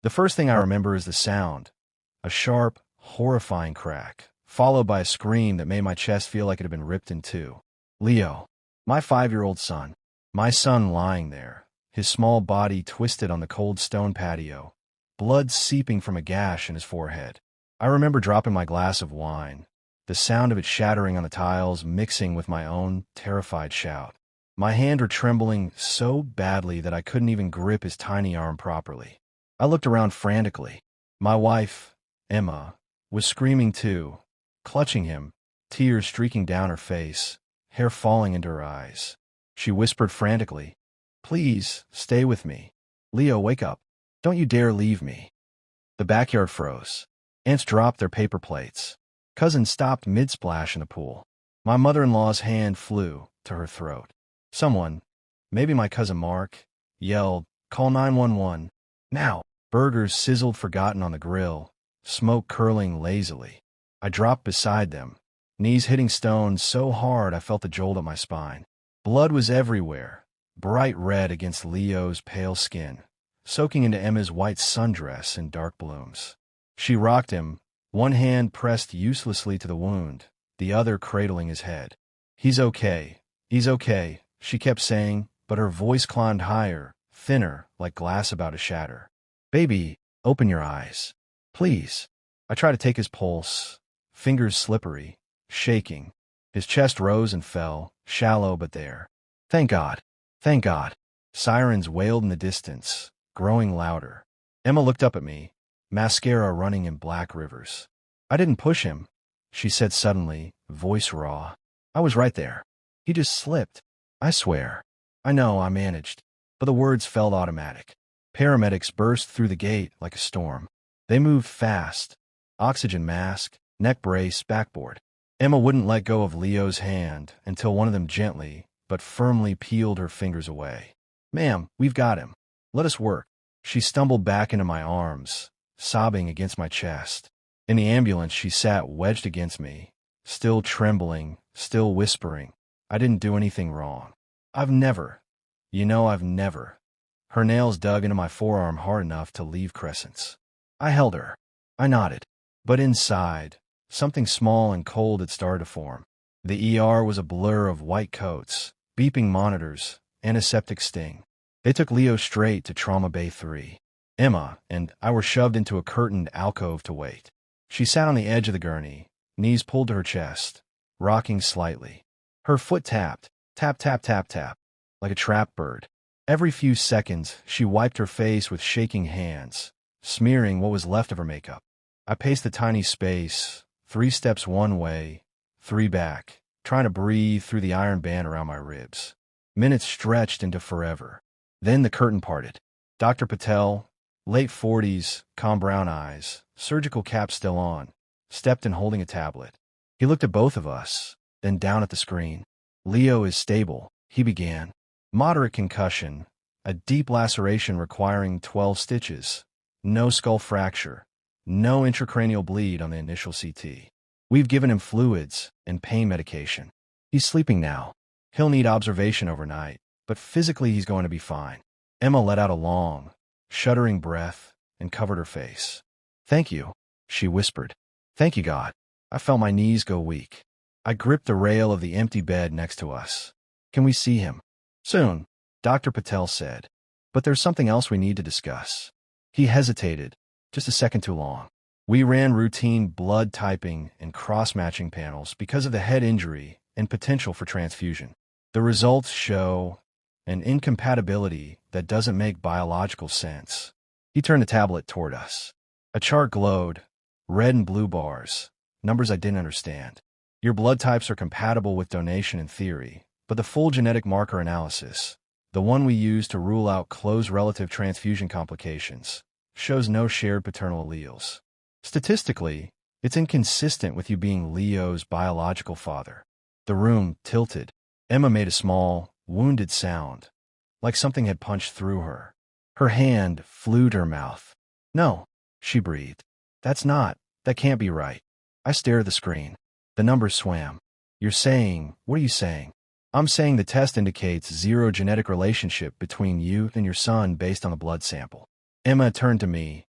The first thing I remember is the sound, a sharp, horrifying crack, followed by a scream that made my chest feel like it had been ripped in two. Leo, my 5-year-old son. My son lying there, his small body twisted on the cold stone patio, blood seeping from a gash in his forehead. I remember dropping my glass of wine, the sound of it shattering on the tiles mixing with my own terrified shout. My hands were trembling so badly that I couldn't even grip his tiny arm properly. I looked around frantically. My wife, Emma, was screaming too, clutching him, tears streaking down her face, hair falling into her eyes. She whispered frantically, "Please, stay with me. Leo, wake up. Don't you dare leave me." The backyard froze. Aunts dropped their paper plates. Cousins stopped mid-splash in the pool. My mother-in-law's hand flew to her throat. Someone, maybe my cousin Mark, yelled, "Call 911. Now!" Burgers sizzled forgotten on the grill, smoke curling lazily. I dropped beside them, knees hitting stones so hard I felt the jolt up my spine. Blood was everywhere, bright red against Leo's pale skin, soaking into Emma's white sundress in dark blooms. She rocked him, one hand pressed uselessly to the wound, the other cradling his head. "He's okay. He's okay," she kept saying, but her voice climbed higher, thinner, like glass about to shatter. "Baby, open your eyes. Please." I tried to take his pulse, fingers slippery, shaking. His chest rose and fell, shallow but there. "Thank God. Thank God." Sirens wailed in the distance, growing louder. Emma looked up at me, mascara running in black rivers. "I didn't push him," she said suddenly, voice raw. "I was right there. He just slipped. I swear." "I know, I managed." But the words felt automatic. Paramedics burst through the gate like a storm. They moved fast. Oxygen mask, neck brace, backboard. Emma wouldn't let go of Leo's hand until one of them gently, but firmly peeled her fingers away. "Ma'am, we've got him. Let us work." She stumbled back into my arms, sobbing against my chest. In the ambulance, she sat wedged against me, still trembling, still whispering, "I didn't do anything wrong. I've never. I've never." Her nails dug into my forearm hard enough to leave crescents. I held her. I nodded. But inside, something small and cold had started to form. The ER was a blur of white coats, beeping monitors, antiseptic sting. They took Leo straight to Trauma Bay 3. Emma and I were shoved into a curtained alcove to wait. She sat on the edge of the gurney, knees pulled to her chest, rocking slightly. Her foot tapped, tap, tap, tap, tap, like a trapped bird. Every few seconds, she wiped her face with shaking hands, smearing what was left of her makeup. I paced the tiny space, 3 steps one way, 3 back, trying to breathe through the iron band around my ribs. Minutes stretched into forever. Then the curtain parted. Dr. Patel, late 40s, calm brown eyes, surgical cap still on, stepped in holding a tablet. He looked at both of us, then down at the screen. "Leo is stable," he began. "Moderate concussion, a deep laceration requiring 12 stitches, no skull fracture, no intracranial bleed on the initial CT. We've given him fluids and pain medication. He's sleeping now. He'll need observation overnight, but physically he's going to be fine." Emma let out a long, shuddering breath and covered her face. "Thank you," she whispered. "Thank you, God." I felt my knees go weak. I gripped the rail of the empty bed next to us. "Can we see him?" "Soon," Dr. Patel said. "But there's something else we need to discuss." He hesitated, just a second too long. We ran routine blood typing and cross-matching panels because of the head injury and potential for transfusion. The results show an incompatibility that doesn't make biological sense. He turned the tablet toward us. A chart glowed, red and blue bars, numbers I didn't understand. "Your blood types are compatible with donation in theory, but the full genetic marker analysis, the one we use to rule out close relative transfusion complications, shows no shared paternal alleles. Statistically, it's inconsistent with you being Leo's biological father." The room tilted. Emma made a small, wounded sound, like something had punched through her. Her hand flew to her mouth. "No," she breathed. That can't be right." I stared at the screen. The numbers swam. What are you saying?" "I'm saying the test indicates zero genetic relationship between you and your son based on the blood sample." Emma turned to me,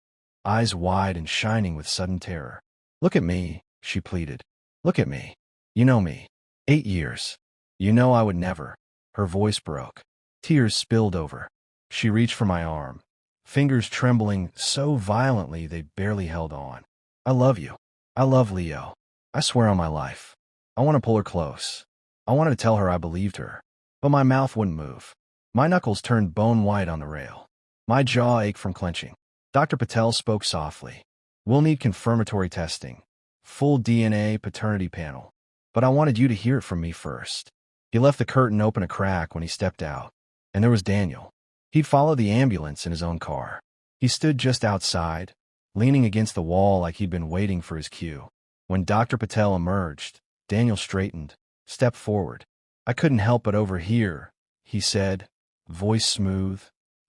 eyes wide and shining with sudden terror. "Look at me," she pleaded. "Look at me. You know me. 8 years. You know I would never." Her voice broke. Tears spilled over. She reached for my arm, fingers trembling so violently they barely held on. "I love you. I love Leo. I swear on my life." I want to pull her close. I wanted to tell her I believed her, but my mouth wouldn't move. My knuckles turned bone white on the rail. My jaw ached from clenching. Dr. Patel spoke softly. "We'll need confirmatory testing. Full DNA paternity panel. But I wanted you to hear it from me first." He left the curtain open a crack when he stepped out. And there was Daniel. He'd followed the ambulance in his own car. He stood just outside, leaning against the wall like he'd been waiting for his cue. When Dr. Patel emerged, Daniel straightened, stepped forward. "I couldn't help but overhear," he said, voice smooth,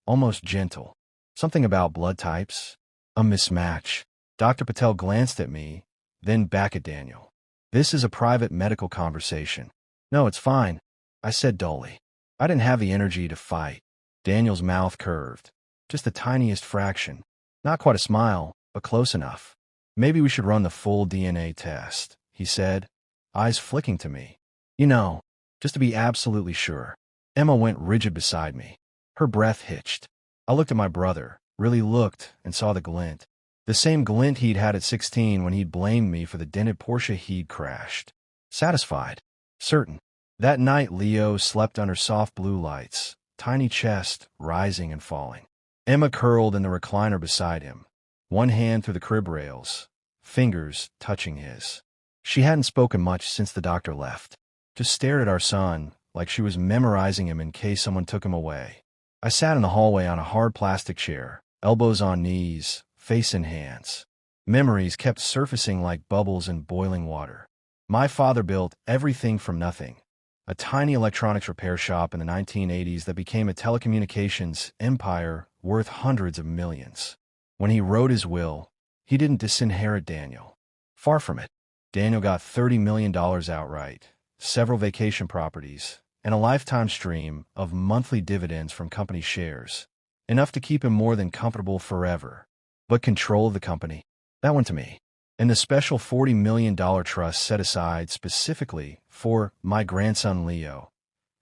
almost gentle. "Something about blood types. A mismatch." Dr. Patel glanced at me, then back at Daniel. "This is a private medical conversation." "No, it's fine," I said dully. I didn't have the energy to fight. Daniel's mouth curved. Just the tiniest fraction. Not quite a smile, but close enough. "Maybe we should run the full DNA test," he said, eyes flicking to me. "You know, just to be absolutely sure." Emma went rigid beside me. Her breath hitched. I looked at my brother, really looked, and saw the glint. The same glint he'd had at 16 when he'd blamed me for the dented Porsche he'd crashed. Satisfied. Certain. That night Leo slept under soft blue lights, tiny chest rising and falling. Emma curled in the recliner beside him, one hand through the crib rails, fingers touching his. She hadn't spoken much since the doctor left. Just stared at our son like she was memorizing him in case someone took him away. I sat in the hallway on a hard plastic chair, elbows on knees, face in hands. Memories kept surfacing like bubbles in boiling water. My father built everything from nothing. A tiny electronics repair shop in the 1980s that became a telecommunications empire worth hundreds of millions. When he wrote his will, he didn't disinherit Daniel. Far from it. Daniel got $30 million outright, several vacation properties, and a lifetime stream of monthly dividends from company shares. Enough to keep him more than comfortable forever. But control of the company, that went to me. And the special $40 million trust set aside specifically for my grandson Leo,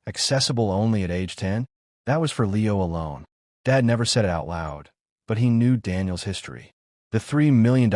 accessible only at age 10, that was for Leo alone. Dad never said it out loud, but he knew Daniel's history. The $3 million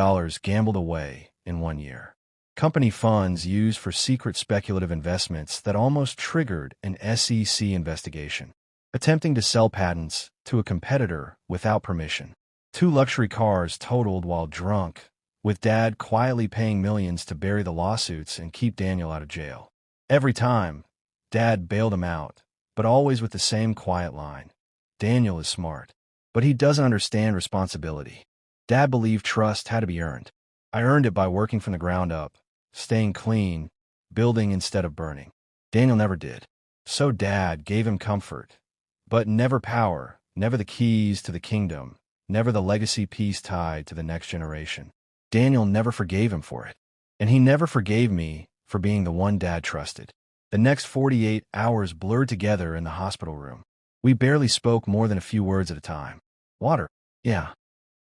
gambled away in 1 year. Company funds used for secret speculative investments that almost triggered an SEC investigation. Attempting to sell patents to a competitor without permission. 2 luxury cars totaled while drunk, with Dad quietly paying millions to bury the lawsuits and keep Daniel out of jail. Every time, Dad bailed him out, but always with the same quiet line. "Daniel is smart, but he doesn't understand responsibility." Dad believed trust had to be earned. I earned it by working from the ground up, staying clean, building instead of burning. Daniel never did. So Dad gave him comfort, but never power, never the keys to the kingdom, never the legacy piece tied to the next generation. Daniel never forgave him for it. And he never forgave me for being the one Dad trusted. The next 48 hours blurred together in the hospital room. We barely spoke more than a few words at a time. "Water." "Yeah."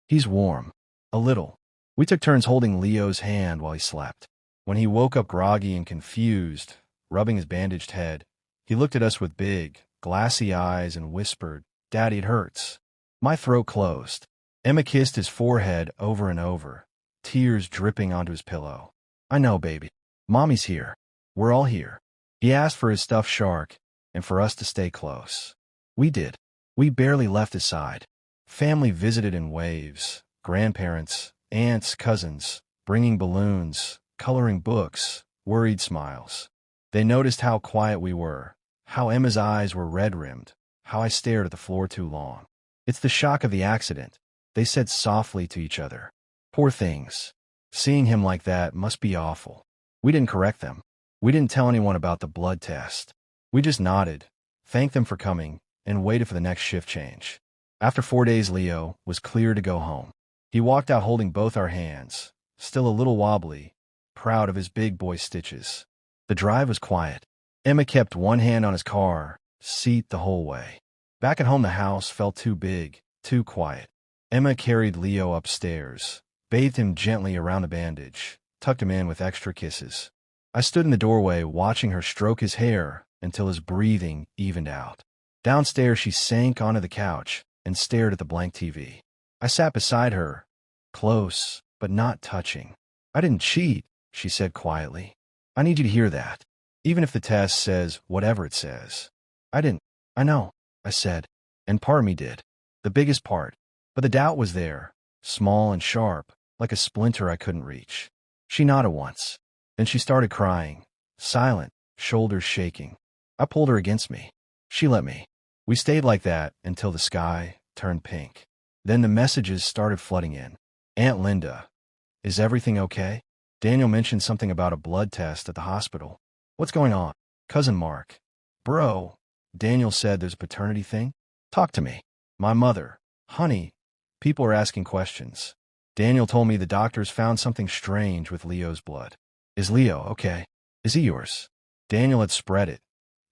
"He's warm." "A little." We took turns holding Leo's hand while he slept. When he woke up groggy and confused, rubbing his bandaged head, he looked at us with big, glassy eyes and whispered, "Daddy, it hurts." My throat closed. Emma kissed his forehead over and over, tears dripping onto his pillow. "I know, baby. Mommy's here. We're all here." He asked for his stuffed shark and for us to stay close. We did. We barely left his side. Family visited in waves. Grandparents, aunts, cousins, bringing balloons, coloring books, worried smiles. They noticed how quiet we were, how Emma's eyes were red-rimmed, how I stared at the floor too long. "It's the shock of the accident," they said softly to each other. Poor things. Seeing him like that must be awful. We didn't correct them. We didn't tell anyone about the blood test. We just nodded, thanked them for coming, and waited for the next shift change. After 4 days, Leo was clear to go home. He walked out holding both our hands, still a little wobbly, proud of his big boy stitches. The drive was quiet. Emma kept one hand on his car seat the whole way. Back at home, the house felt too big, too quiet. Emma carried Leo upstairs, bathed him gently around the bandage, tucked him in with extra kisses. I stood in the doorway watching her stroke his hair until his breathing evened out. Downstairs, she sank onto the couch and stared at the blank TV. I sat beside her, close, but not touching. "I didn't cheat," she said quietly. "I need you to hear that. Even if the test says whatever it says." "I didn't." "I know," I said, and part of me did. The biggest part. But the doubt was there, small and sharp, like a splinter I couldn't reach. She nodded once. Then she started crying, silent, shoulders shaking. I pulled her against me. She let me. We stayed like that until the sky turned pink. Then the messages started flooding in. "Aunt Linda, is everything okay? Daniel mentioned something about a blood test at the hospital. What's going on? Cousin Mark. Bro, Daniel said there's a paternity thing? Talk to me. My mother. Honey, people are asking questions. Daniel told me the doctors found something strange with Leo's blood. Is Leo okay? Is he yours?" Daniel had spread it.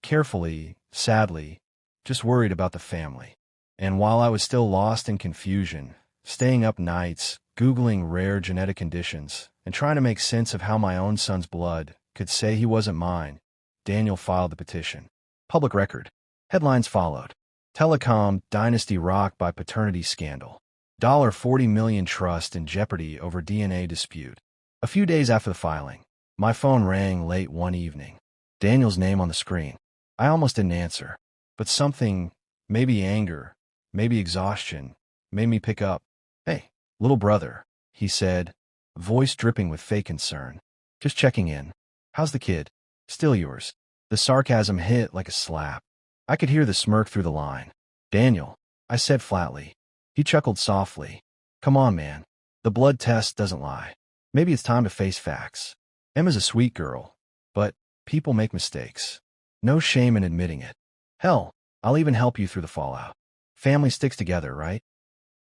Carefully, sadly, just worried about the family. And while I was still lost in confusion, staying up nights, Googling rare genetic conditions, and trying to make sense of how my own son's blood could say he wasn't mine, Daniel filed the petition. Public record. Headlines followed. Telecom dynasty rocked by paternity scandal. $40 million trust in jeopardy over DNA dispute. A few days after the filing, my phone rang late one evening. Daniel's name on the screen. I almost didn't answer, but something, maybe anger, maybe exhaustion, made me pick up. "Hey, little brother," he said, voice dripping with fake concern. "Just checking in. How's the kid? Still yours?" The sarcasm hit like a slap. I could hear the smirk through the line. "Daniel," I said flatly. He chuckled softly. "Come on, man. The blood test doesn't lie. Maybe it's time to face facts. Emma's a sweet girl, but people make mistakes. No shame in admitting it. Hell, I'll even help you through the fallout. Family sticks together, right?"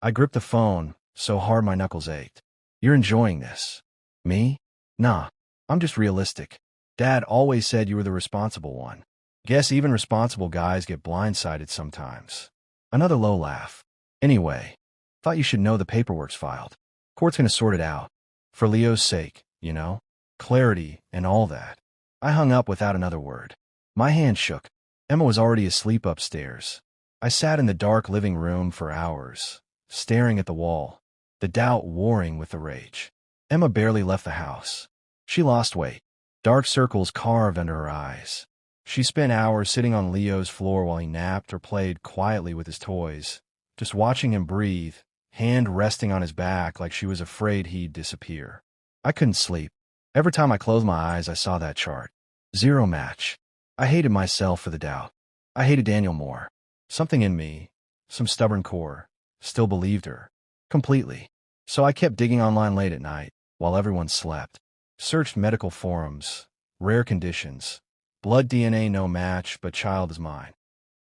I gripped the phone so hard my knuckles ached. "You're enjoying this." "Me? Nah, I'm just realistic. Dad always said you were the responsible one. Guess even responsible guys get blindsided sometimes." Another low laugh. "Anyway, thought you should know the paperwork's filed. Court's gonna sort it out. For Leo's sake, you know? Clarity and all that." I hung up without another word. My hand shook. Emma was already asleep upstairs. I sat in the dark living room for hours, staring at the wall, the doubt warring with the rage. Emma barely left the house. She lost weight, dark circles carved under her eyes. She spent hours sitting on Leo's floor while he napped or played quietly with his toys, just watching him breathe, hand resting on his back like she was afraid he'd disappear. I couldn't sleep. Every time I closed my eyes, I saw that chart. Zero match. I hated myself for the doubt. I hated Daniel more. Something in me, some stubborn core, still believed her. Completely. So I kept digging online late at night, while everyone slept. Searched medical forums, rare conditions, blood DNA no match, but child is mine.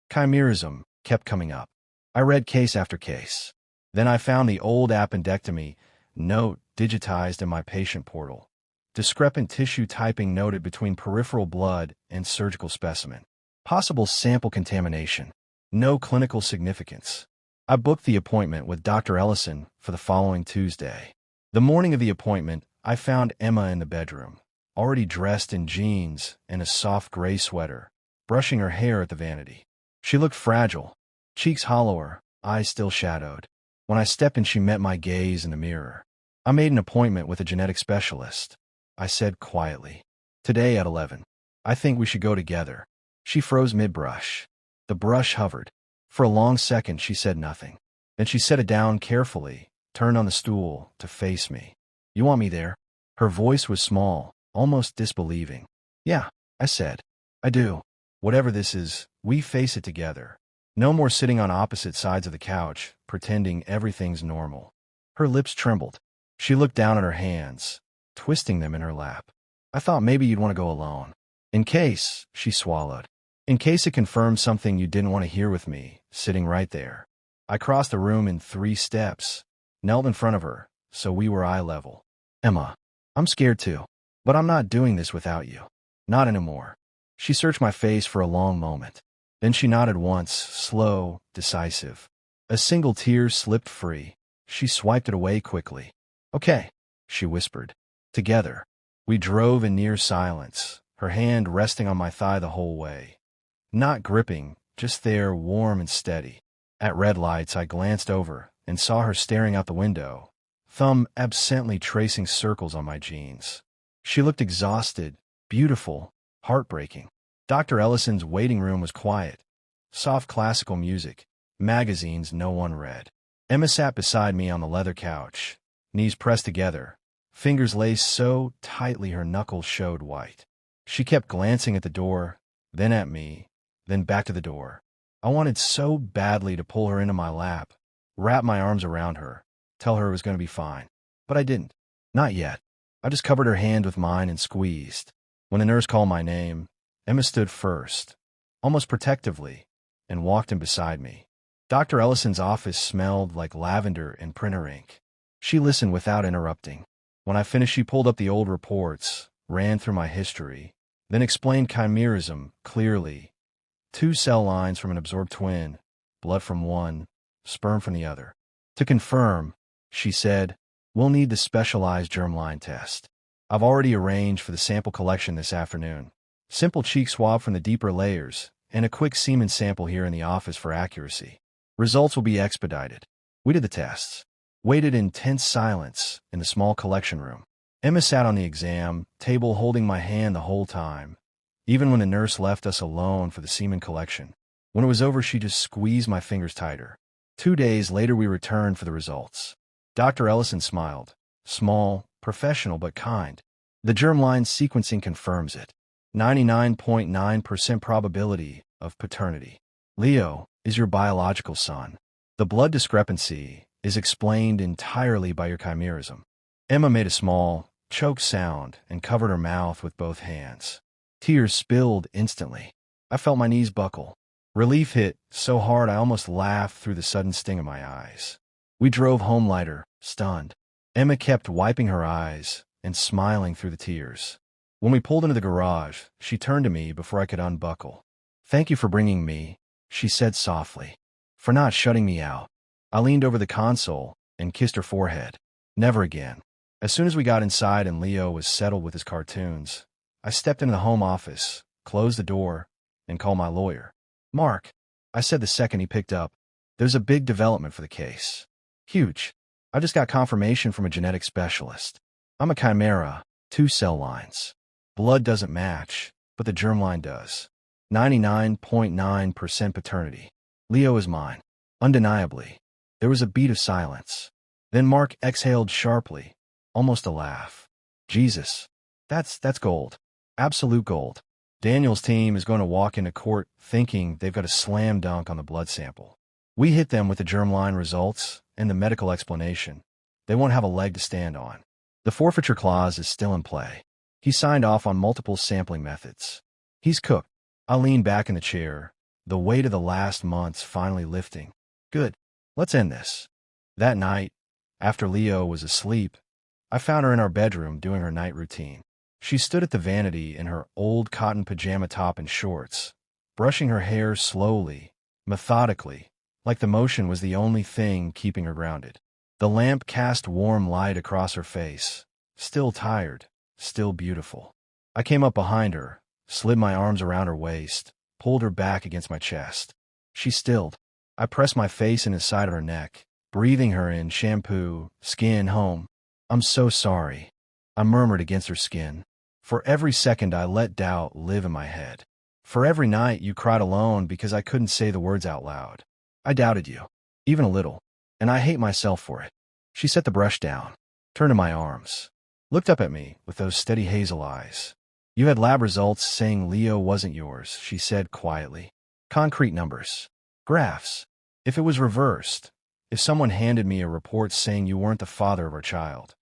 Chimerism kept coming up. I read case after case. Then I found the old appendectomy note digitized in my patient portal. Discrepant tissue typing noted between peripheral blood and surgical specimen. Possible sample contamination. No clinical significance. I booked the appointment with Dr. Ellison for the following Tuesday. The morning of the appointment, I found Emma in the bedroom, already dressed in jeans and a soft gray sweater, brushing her hair at the vanity. She looked fragile, cheeks hollower, eyes still shadowed. When I stepped in, she met my gaze in the mirror. "I made an appointment with a genetic specialist," I said quietly. "Today at 11. I think we should go together." She froze mid-brush. The brush hovered. For a long second, she said nothing. Then she set it down carefully, turned on the stool to face me. "You want me there?" Her voice was small, almost disbelieving. "Yeah," I said. "I do. Whatever this is, we face it together. No more sitting on opposite sides of the couch, pretending everything's normal." Her lips trembled. She looked down at her hands, twisting them in her lap. "I thought maybe you'd want to go alone. In case," she swallowed. "In case it confirms something you didn't want to hear with me, sitting right there." I crossed the room in 3 steps, knelt in front of her, so we were eye level. "Emma, I'm scared too, but I'm not doing this without you. Not anymore." She searched my face for a long moment. Then she nodded once, slow, decisive. A single tear slipped free. She swiped it away quickly. Okay, she whispered. Together. We drove in near silence, her hand resting on my thigh the whole way. Not gripping, just there, warm and steady. At red lights, I glanced over and saw her staring out the window, thumb absently tracing circles on my jeans. She looked exhausted, beautiful, heartbreaking. Dr. Ellison's waiting room was quiet. Soft classical music, magazines no one read. Emma sat beside me on the leather couch, knees pressed together, fingers laced so tightly her knuckles showed white. She kept glancing at the door, then at me, then back to the door. I wanted so badly to pull her into my lap, wrap my arms around her, tell her it was going to be fine. But I didn't. Not yet. I just covered her hand with mine and squeezed. When the nurse called my name, Emma stood first, almost protectively, and walked in beside me. Dr. Ellison's office smelled like lavender and printer ink. She listened without interrupting. When I finished, she pulled up the old reports, ran through my history, then explained chimerism clearly. 2 cell lines from an absorbed twin, blood from one, sperm from the other. To confirm, she said, we'll need the specialized germline test. I've already arranged for the sample collection this afternoon. Simple cheek swab from the deeper layers, and a quick semen sample here in the office for accuracy. Results will be expedited. We did the tests. Waited in tense silence in the small collection room. Emma sat on the exam table holding my hand the whole time, even when the nurse left us alone for the semen collection. When it was over, she just squeezed my fingers tighter. 2 days later, we returned for the results. Dr. Ellison smiled. Small, professional, but kind. The germline sequencing confirms it. 99.9% probability of paternity. Leo is your biological son. The blood discrepancy is explained entirely by your chimerism. Emma made a small, choked sound and covered her mouth with both hands. Tears spilled instantly. I felt my knees buckle. Relief hit so hard I almost laughed through the sudden sting in my eyes. We drove home lighter, stunned. Emma kept wiping her eyes and smiling through the tears. When we pulled into the garage, she turned to me before I could unbuckle. Thank you for bringing me, she said softly. For not shutting me out. I leaned over the console and kissed her forehead. Never again. As soon as we got inside and Leo was settled with his cartoons, I stepped into the home office, closed the door, and called my lawyer. Mark, I said the second he picked up, there's a big development for the case. Huge. I just got confirmation from a genetic specialist. I'm a chimera, 2 cell lines. Blood doesn't match, but the germline does. 99.9% paternity. Leo is mine. Undeniably. There was a beat of silence. Then Mark exhaled sharply, almost a laugh. Jesus. That's gold. Absolute gold. Daniel's team is going to walk into court thinking they've got a slam dunk on the blood sample. We hit them with the germline results and the medical explanation. They won't have a leg to stand on. The forfeiture clause is still in play. He signed off on multiple sampling methods. He's cooked. I leaned back in the chair, the weight of the last months finally lifting. Good. Let's end this. That night, after Leo was asleep, I found her in our bedroom doing her night routine. She stood at the vanity in her old cotton pajama top and shorts, brushing her hair slowly, methodically, like the motion was the only thing keeping her grounded. The lamp cast warm light across her face, still tired, still beautiful. I came up behind her, slid my arms around her waist, pulled her back against my chest. She stilled. I pressed my face in the side of her neck, breathing her in, shampoo, skin, home. I'm so sorry, I murmured against her skin. For every second I let doubt live in my head. For every night you cried alone because I couldn't say the words out loud. I doubted you, even a little, and I hate myself for it. She set the brush down, turned to my arms, looked up at me with those steady hazel eyes. You had lab results saying Leo wasn't yours, she said quietly. Concrete numbers. Graphs. If it was reversed, if someone handed me a report saying you weren't the father of our child,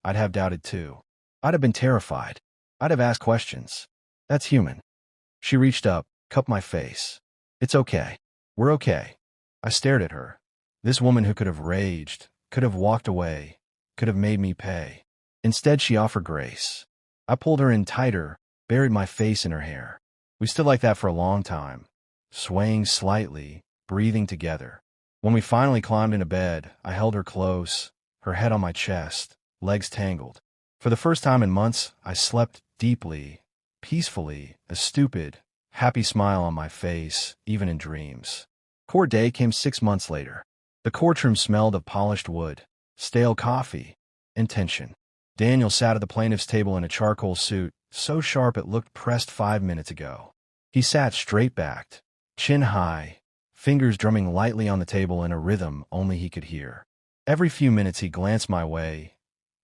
I'd have doubted too. I'd have been terrified. I'd have asked questions. That's human. She reached up, cupped my face. It's okay. We're okay. I stared at her. This woman who could have raged, could have walked away, could have made me pay. Instead, she offered grace. I pulled her in tighter, buried my face in her hair. We stood like that for a long time, swaying slightly, breathing together. When we finally climbed into bed, I held her close, her head on my chest, legs tangled. For the first time in months, I slept deeply, peacefully, a stupid, happy smile on my face, even in dreams. Court day came 6 months later. The courtroom smelled of polished wood, stale coffee, and tension. Daniel sat at the plaintiff's table in a charcoal suit, so sharp it looked pressed 5 minutes ago. He sat straight-backed, chin high, fingers drumming lightly on the table in a rhythm only he could hear. Every few minutes he glanced my way,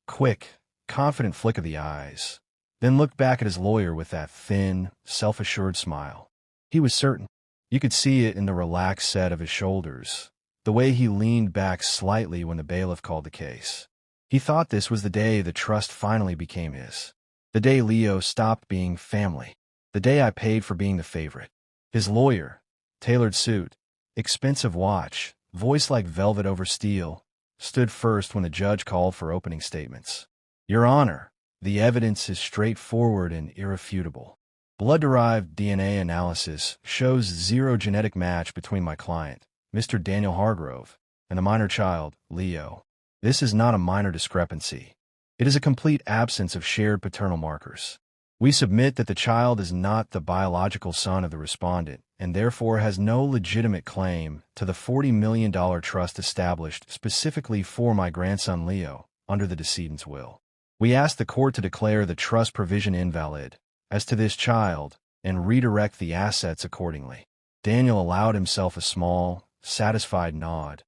quick, confident flick of the eyes, then looked back at his lawyer with that thin, self-assured smile. He was certain. You could see it in the relaxed set of his shoulders, the way he leaned back slightly when the bailiff called the case. He thought this was the day the trust finally became his. The day Leo stopped being family. The day I paid for being the favorite. His lawyer, tailored suit, expensive watch, voice like velvet over steel, stood first when the judge called for opening statements. Your Honor, the evidence is straightforward and irrefutable. Blood-derived DNA analysis shows zero genetic match between my client, Mr. Daniel Hargrove, and the minor child, Leo. This is not a minor discrepancy. It is a complete absence of shared paternal markers. We submit that the child is not the biological son of the respondent and therefore has no legitimate claim to the $40 million trust established specifically for my grandson Leo under the decedent's will. We ask the court to declare the trust provision invalid as to this child and redirect the assets accordingly. Daniel allowed himself a small, satisfied nod.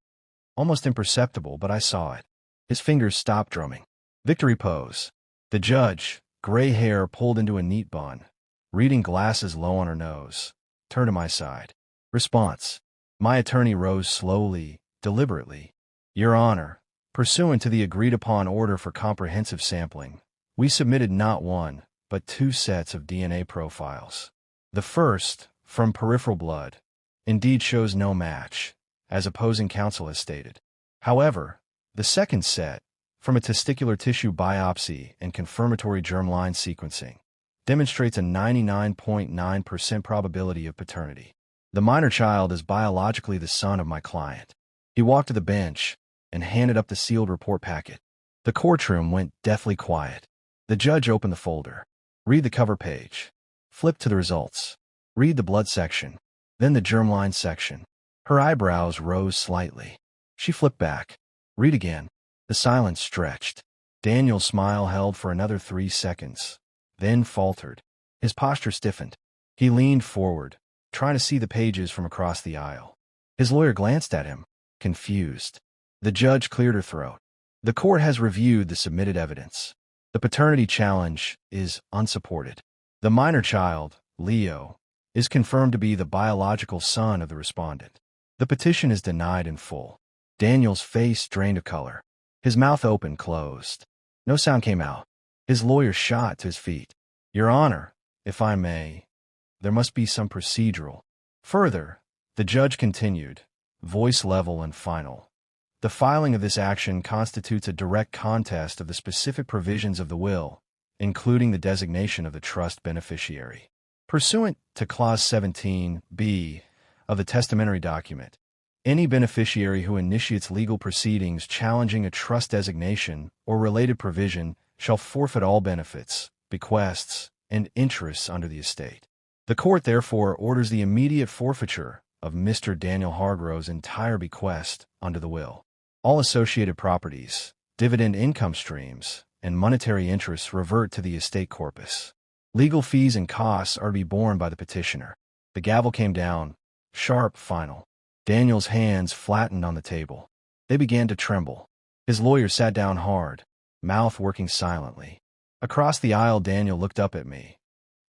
Almost imperceptible, but I saw it. His fingers stopped drumming. Victory pose. The judge, gray hair pulled into a neat bun, reading glasses low on her nose, turned to my side. Response. My attorney rose slowly, deliberately. Your Honor, pursuant to the agreed-upon order for comprehensive sampling, we submitted not one, but 2 sets of DNA profiles. The first, from peripheral blood, indeed shows no match, as opposing counsel has stated. However, the second set, from a testicular tissue biopsy and confirmatory germline sequencing, demonstrates a 99.9% probability of paternity. The minor child is biologically the son of my client. He walked to the bench and handed up the sealed report packet. The courtroom went deathly quiet. The judge opened the folder. Read the cover page. Flip to the results. Read the blood section, then the germline section. Her eyebrows rose slightly. She flipped back. Read again. The silence stretched. Daniel's smile held for another 3 seconds, then faltered. His posture stiffened. He leaned forward, trying to see the pages from across the aisle. His lawyer glanced at him, confused. The judge cleared her throat. The court has reviewed the submitted evidence. The paternity challenge is unsupported. The minor child, Leo, is confirmed to be the biological son of the respondent. The petition is denied in full. Daniel's face drained of color. His mouth opened, closed. No sound came out. His lawyer shot to his feet. Your Honor, if I may, there must be some procedural. Further, the judge continued, voice level and final. The filing of this action constitutes a direct contest of the specific provisions of the will, including the designation of the trust beneficiary. Pursuant to Clause 17b of the testamentary document, any beneficiary who initiates legal proceedings challenging a trust designation or related provision shall forfeit all benefits, bequests, and interests under the estate. The court therefore orders the immediate forfeiture of Mr. Daniel Hargrove's entire bequest under the will. All associated properties, dividend income streams, and monetary interests revert to the estate corpus. Legal fees and costs are to be borne by the petitioner. The gavel came down, sharp, final. Daniel's hands flattened on the table. They began to tremble. His lawyer sat down hard, mouth working silently. Across the aisle, Daniel looked up at me.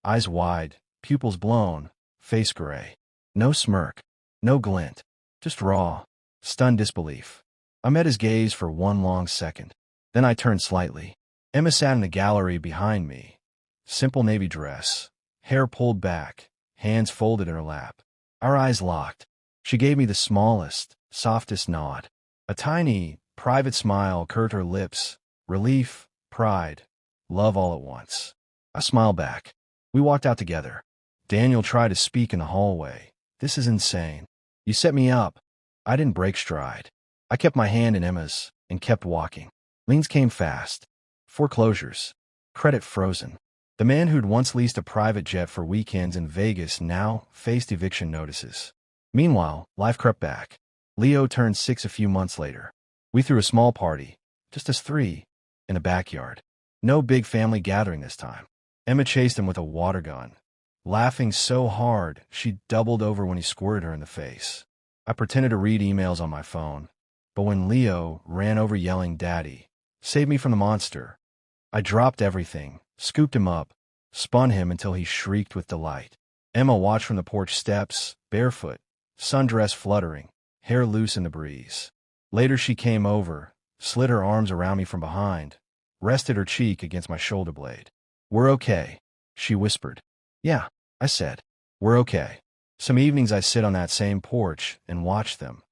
Eyes wide, pupils blown, face gray. No smirk, no glint, just raw, stunned disbelief. I met his gaze for one long second. Then I turned slightly. Emma sat in the gallery behind me. Simple navy dress, hair pulled back, hands folded in her lap. Our eyes locked. She gave me the smallest, softest nod. A tiny, private smile curved her lips. Relief, pride, love all at once. I smiled back. We walked out together. Daniel tried to speak in the hallway. This is insane. You set me up. I didn't break stride. I kept my hand in Emma's and kept walking. Liens came fast. Foreclosures. Credit frozen. The man who'd once leased a private jet for weekends in Vegas now faced eviction notices. Meanwhile, life crept back. Leo turned 6 a few months later. We threw a small party, just us three, in the backyard. No big family gathering this time. Emma chased him with a water gun, laughing so hard she doubled over when he squirted her in the face. I pretended to read emails on my phone, but when Leo ran over yelling, "Daddy, save me from the monster," I dropped everything, scooped him up, spun him until he shrieked with delight. Emma watched from the porch steps, barefoot, sundress fluttering, hair loose in the breeze. Later she came over, slid her arms around me from behind, rested her cheek against my shoulder blade. "We're okay," she whispered. "Yeah," I said. "We're okay." Some evenings I sit on that same porch and watch them.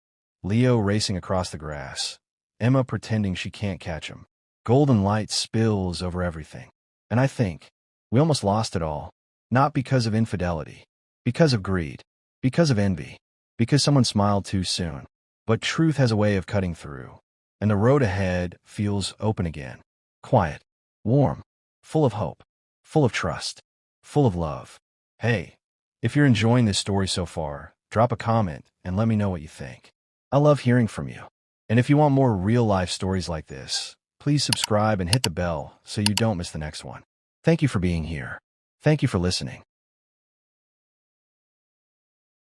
Leo racing across the grass, Emma pretending she can't catch him. Golden light spills over everything. And I think, we almost lost it all. Not because of infidelity, because of greed, because of envy, because someone smiled too soon. But truth has a way of cutting through, and the road ahead feels open again. Quiet, warm, full of hope, full of trust, full of love. Hey, if you're enjoying this story so far, drop a comment and let me know what you think. I love hearing from you. And if you want more real-life stories like this, please subscribe and hit the bell so you don't miss the next one. Thank you for being here. Thank you for listening.